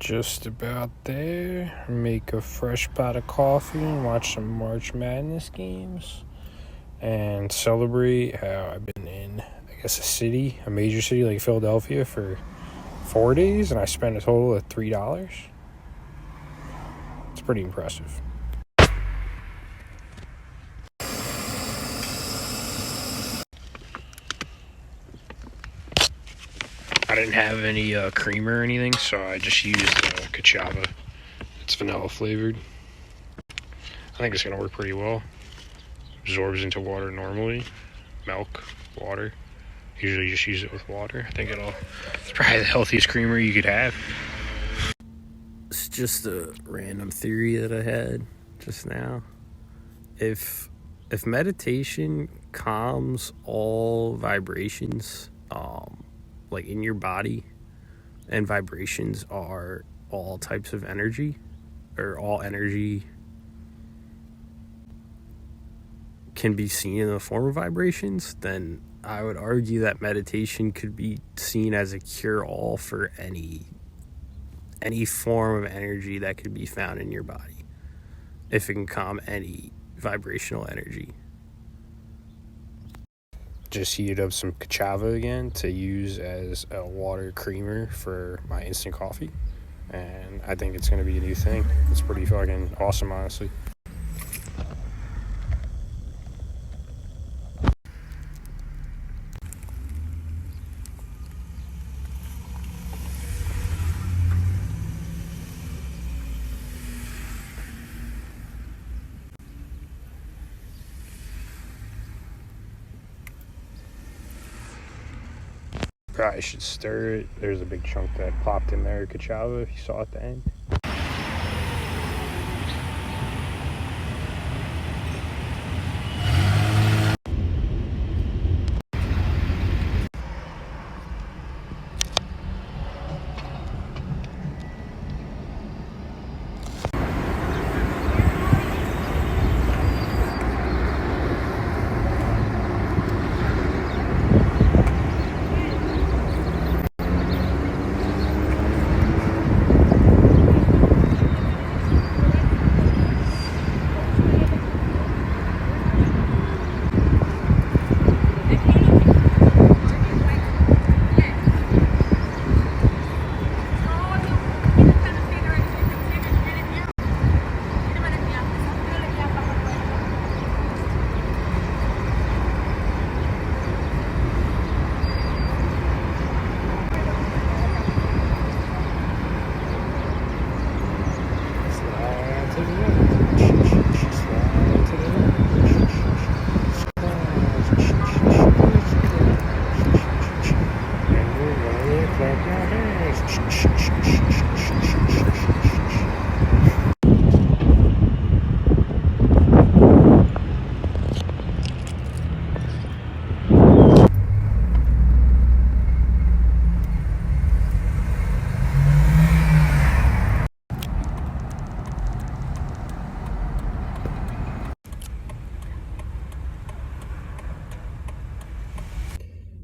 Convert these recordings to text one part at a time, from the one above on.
Just about there. Make a fresh pot of coffee and watch some March Madness games. And celebrate how I've been in, a major city like Philadelphia for 4 days, and I spent a total of $3. It's pretty impressive. I didn't have any creamer or anything, so I just used Kachava. It's vanilla flavored. I think it's going to work pretty well. Absorbs into water normally. Milk, water. Usually just use it with water. It's probably the healthiest creamer you could have. It's just a random theory that I had just now. If meditation calms all vibrations, like in your body, and vibrations are all types of energy, or all energy can be seen in the form of vibrations, then I would argue that meditation could be seen as a cure-all for any form of energy that could be found in your body, if it can calm any vibrational energy. Just heated up some Kachava again to use as a water creamer for my instant coffee, and I think it's going to be a new thing. It's pretty fucking awesome, honestly. Probably should stir it. There's a big chunk that popped in there, Kachava, if you saw at the end.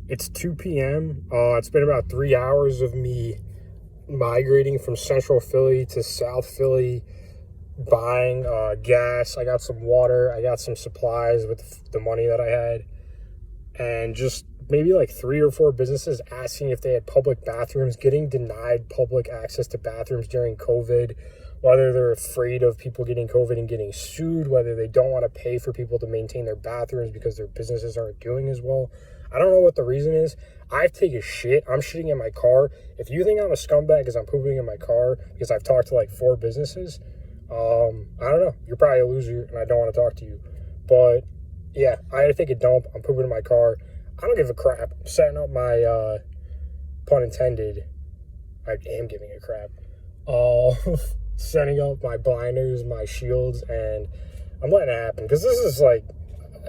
It's 2 p.m. It's been about 3 hours of me migrating from central Philly to South Philly, buying gas. I got some water. I got some supplies with the money that I had. And just maybe like 3 or 4 businesses asking if they had public bathrooms, getting denied public access to bathrooms during COVID, whether they're afraid of people getting COVID and getting sued, whether they don't want to pay for people to maintain their bathrooms because their businesses aren't doing as well. I don't know what the reason is. I've taken shit. I'm shitting in my car. If you think I'm a scumbag because I'm pooping in my car because I've talked to like 4 businesses, I don't know. You're probably a loser and I don't want to talk to you. But yeah, I had to take a dump. I'm pooping in my car. I don't give a crap. I'm setting up my, pun intended, I am giving a crap. Setting up my blinders, my shields, and I'm letting it happen because this is like,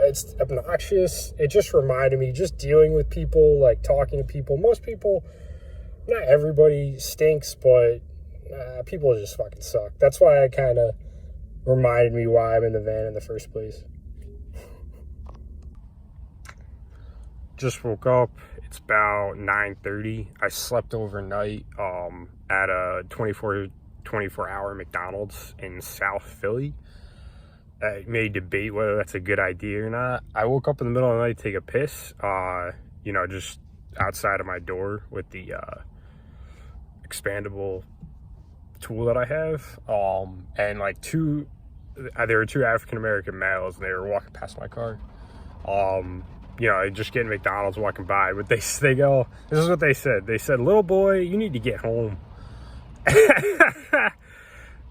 it's obnoxious. It just reminded me, just dealing with people, like talking to people. Most people, not everybody stinks, but people just fucking suck. That's why I kind of reminded me why I'm in the van in the first place. Just woke up. It's about 9:30. I slept overnight. at a 24-hour McDonald's in South Philly. I may debate whether that's a good idea or not. I woke up in the middle of the night to take a piss, just outside of my door with the expandable tool that I have. And like there were two African-American males, and they were walking past my car. Just getting McDonald's, walking by. But they go, this is what they said. They said, "Little boy, you need to get home."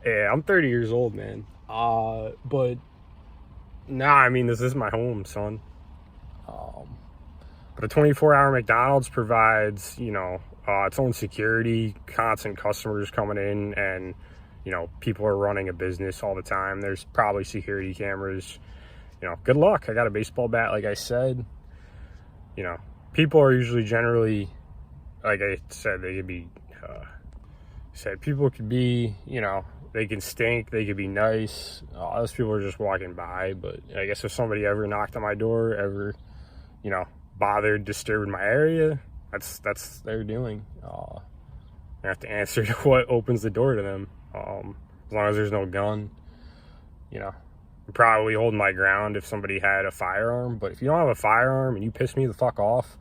Yeah, I'm 30 years old, man. But this is my home, son. But a 24-hour McDonald's provides, its own security, constant customers coming in, and, people are running a business all the time. There's probably security cameras. Good luck. I got a baseball bat, like I said. People are usually generally, like I said, they could be, people could be, they can stink, they could be nice. Those people are just walking by. But I guess if somebody ever knocked on my door, ever, bothered, disturbed my area, that's their doing. I have to answer to what opens the door to them. As long as there's no gun, I'm probably holding my ground if somebody had a firearm. But if you don't have a firearm and you piss me the fuck off,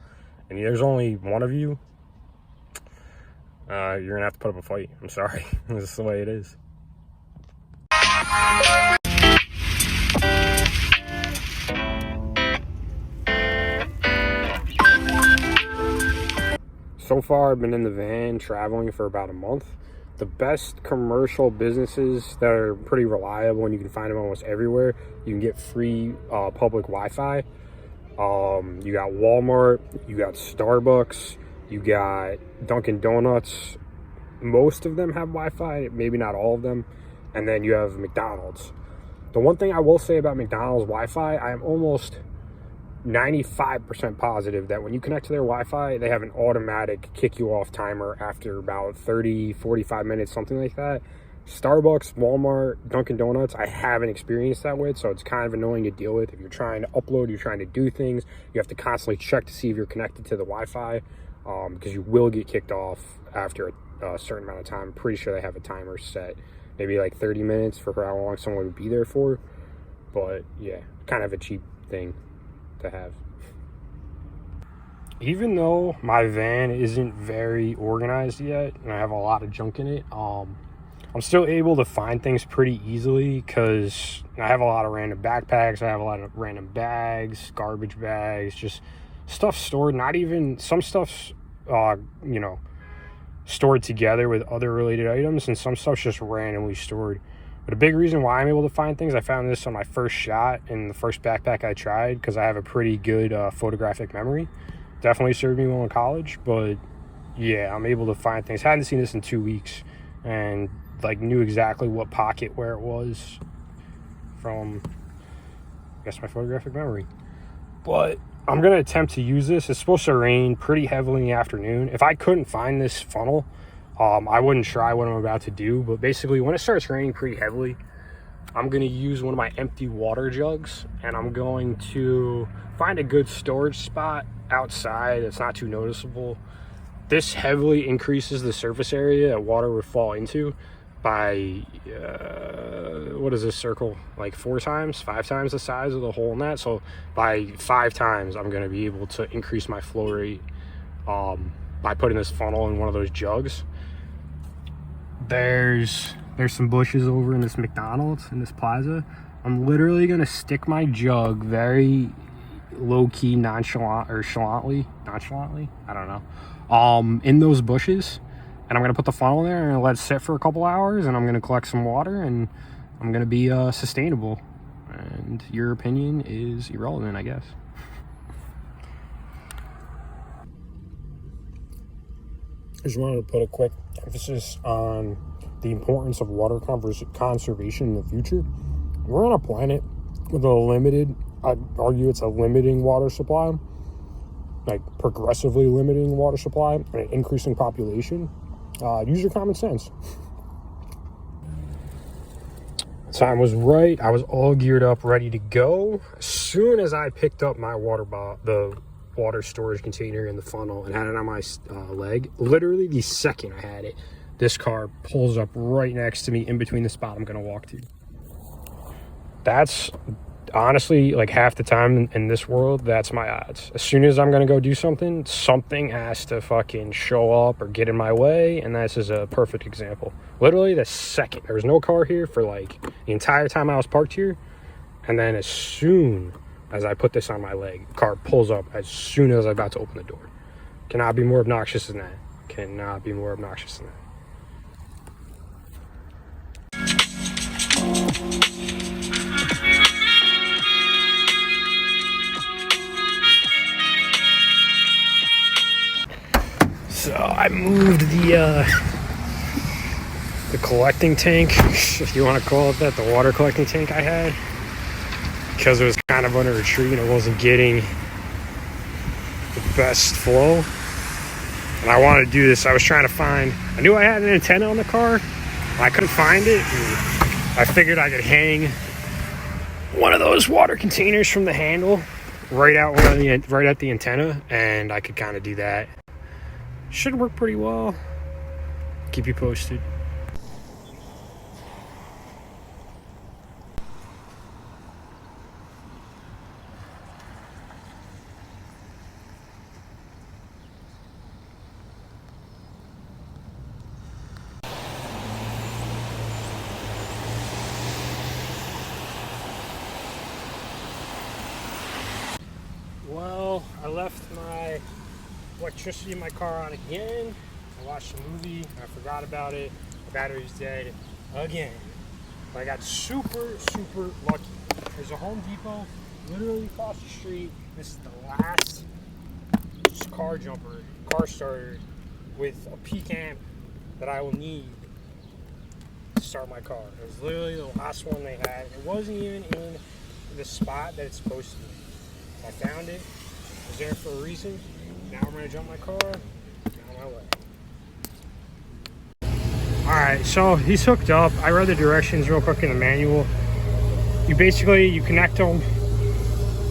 and there's only one of you, you're gonna have to put up a fight. I'm sorry. This is the way it is. So far, I've been in the van traveling for about a month. The best commercial businesses that are pretty reliable, and you can find them almost everywhere. You can get free public Wi-Fi. You got Walmart, you got Starbucks, you got Dunkin' Donuts. Most of them have Wi-Fi, maybe not all of them. And then you have McDonald's. The one thing I will say about McDonald's Wi-Fi, I am almost 95% positive that when you connect to their Wi-Fi, they have an automatic kick you off timer after about 30, 45 minutes, something like that. Starbucks, Walmart, Dunkin' Donuts, I haven't experienced that with, so it's kind of annoying to deal with. If you're trying to upload, you're trying to do things, you have to constantly check to see if you're connected to the Wi-Fi, because you will get kicked off after a certain amount of time. I'm pretty sure they have a timer set, maybe like 30 minutes for how long someone would be there for. But yeah, kind of a cheap thing to have. Even though my van isn't very organized yet, and I have a lot of junk in it, I'm still able to find things pretty easily because I have a lot of random backpacks, I have a lot of random bags, garbage bags, just stuff stored. Not even, some stuff's stored together with other related items, and some stuff's just randomly stored. But a big reason why I'm able to find things, I found this on my first shot in the first backpack I tried, because I have a pretty good photographic memory. Definitely served me well in college. But yeah, I'm able to find things. Hadn't seen this in 2 weeks, and knew exactly what pocket where it was from, I guess, my photographic memory. But I'm gonna attempt to use this. It's supposed to rain pretty heavily in the afternoon. If I couldn't find this funnel, I wouldn't try what I'm about to do. But basically, when it starts raining pretty heavily, I'm going to use one of my empty water jugs, and I'm going to find a good storage spot outside that's not too noticeable. This heavily increases the surface area that water would fall into by, what is this circle? Like 5 times the size of the hole in that. So by 5 times, I'm going to be able to increase my flow rate by putting this funnel in one of those jugs. There's some bushes over in this McDonald's, in this plaza. I'm literally gonna stick my jug very low-key, nonchalantly, I don't know, in those bushes, and I'm gonna put the funnel in there and let it sit for a couple hours, and I'm gonna collect some water, and I'm gonna be sustainable. And your opinion is irrelevant, I guess. I just wanted to put a quick emphasis on the importance of water conservation in the future. We're on a planet with a limited, I'd argue it's a limiting water supply, like progressively limiting water supply, and an increasing population. Use your common sense. The time was right. I was all geared up, ready to go. As soon as I picked up my the water storage container in the funnel and had it on my leg, literally the second I had it, this car pulls up right next to me in between the spot I'm going to walk to. That's honestly like half the time in this world, that's my odds. As soon as I'm going to go do something, something has to fucking show up or get in my way. And this is a perfect example. Literally the second, there was no car here for like the entire time I was parked here. And then as soon as I put this on my leg, car pulls up as soon as I'm about to open the door. Cannot be more obnoxious than that. Cannot be more obnoxious than that. So I moved the collecting tank, if you want to call it that, the water collecting tank I had, because it was kind of under a tree and it wasn't getting the best flow. And I wanted to do this. I was trying to find, I knew I had an antenna on the car, I couldn't find it. I figured I could hang one of those water containers from the handle right at the antenna, and I could kind of do that. Should work pretty well. Keep you posted. Well, I left my electricity in my car on again. I watched a movie, I forgot about it. The battery's dead again. But I got super lucky. There's a Home Depot literally across the street. This is the last car starter with a peak amp that I will need to start my car. It was literally the last one they had. It wasn't even in the spot that it's supposed to be. I found it. It was there for a reason. Now I'm gonna jump my car. On my way. Alright, so he's hooked up. I read the directions real quick in the manual. You connect them,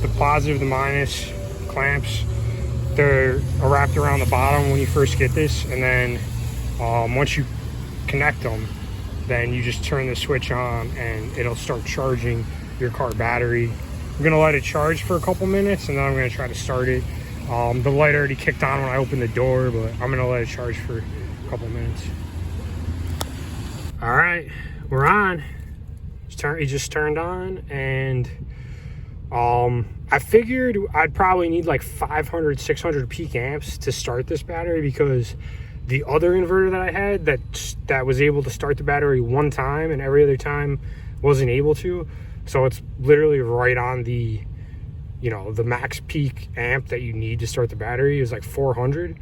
the positive, the minus clamps. They're wrapped around the bottom when you first get this, and then once you connect them, then you just turn the switch on and it'll start charging your car battery. I'm gonna let it charge for a couple minutes and then I'm gonna try to start it. The light already kicked on when I opened the door, but I'm gonna let it charge for a couple minutes. All right, we're on. It just turned on, and I figured I'd probably need like 500, 600 peak amps to start this battery, because the other inverter that I had that was able to start the battery one time and every other time wasn't able to. So it's literally right on the, the max peak amp that you need to start the battery is like 400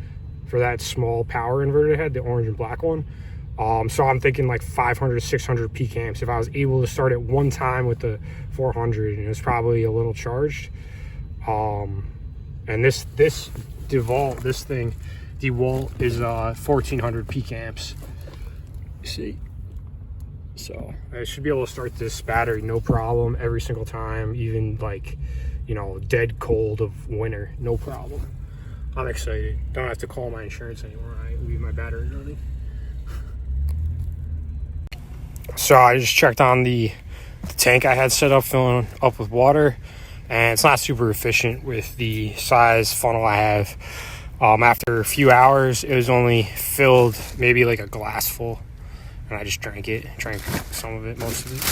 for that small power inverter I had, the orange and black one. So I'm thinking like 500 to 600 peak amps if I was able to start it one time with the 400, and it's probably a little charged. And this DeWalt is 1400 peak amps. You see, so I should be able to start this battery no problem every single time, even like dead cold of winter, no problem. I'm excited. Don't have to call my insurance anymore. I leave my battery running. So I just checked on the tank I had set up, filling up with water, and it's not super efficient with the size funnel I have. After a few hours, it was only filled maybe like a glass full, and I just drank some of it, most of it.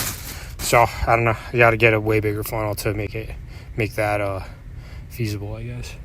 So I don't know, I got to get a way bigger funnel to make that feasible, I guess.